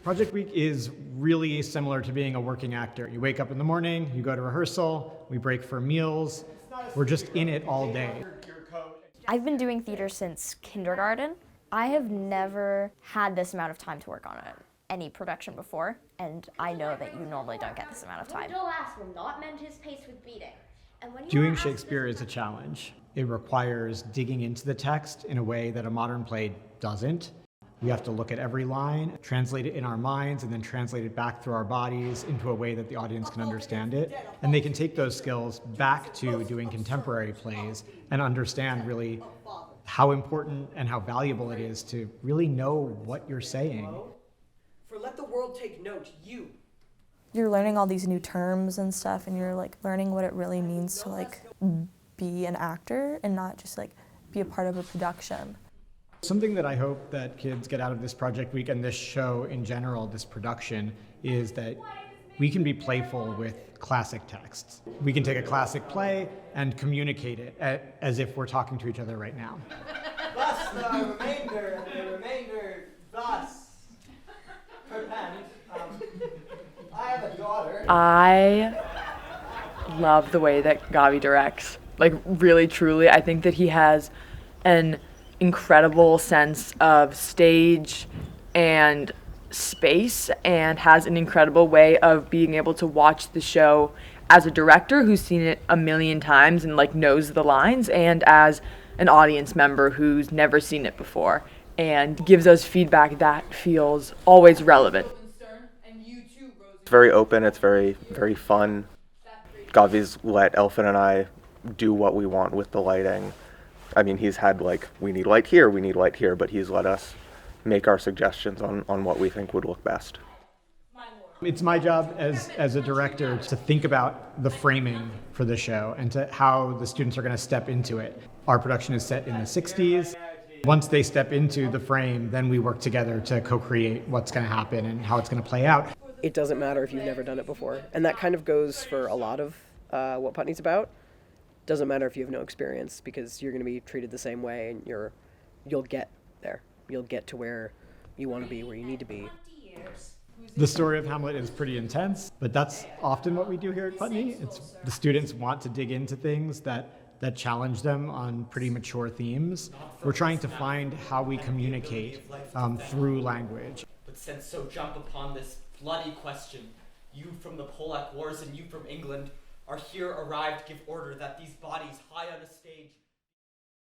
Project Week is really similar to being a working actor. You wake up in the morning, you go to rehearsal, we break for meals, we're just in it all day. I've been doing theater since kindergarten. I have never had this amount of time to work on any production before, and I know that you normally don't get this amount of time. Last will not mend his pace with beating. And when you Doing are asked Shakespeare this is a challenge. It requires digging into the text in a way that a modern play doesn't. We have to look at every line, translate it in our minds, and then translate it back through our bodies into a way that the audience can understand it. And they can take those skills back to doing contemporary plays and understand really how important and how valuable it is to really know what you're saying. For let the world take note, You're learning all these new terms and stuff, and you're like learning what it really means to like be an actor and not just like be a part of a production. Something that I hope that kids get out of this Project Week and this show in general, this production, is that we can be playful with classic texts. We can take a classic play and communicate it as if we're talking to each other right now. thus the remainder thus perpend. I have a daughter. I love the way that Gavi directs. Like, really, truly, I think that he has an incredible sense of stage and space and has an incredible way of being able to watch the show as a director who's seen it a million times and like knows the lines, and as an audience member who's never seen it before, and gives us feedback that feels always relevant. It's very open, it's very, very fun. Gavi's let Elfin and I do what we want with the lighting. I mean, he's had like, we need light here, but he's let us make our suggestions on what we think would look best. It's my job as a director to think about the framing for the show and to how the students are going to step into it. Our production is set in the 60s. Once they step into the frame, then we work together to co-create what's going to happen and how it's going to play out. It doesn't matter if you've never done it before. And that kind of goes for a lot of what Putney's about. Doesn't matter if you have no experience, because you're going to be treated the same way, and you'll get there. You'll get to where you want to be, where you need to be. The story of Hamlet is pretty intense, but that's often what we do here at Putney. It's the students want to dig into things that challenge them on pretty mature themes. We're trying to find how we communicate through language. But since so jump upon this bloody question, you from the Polack Wars and you from England are here arrived to give order that these bodies high on a stage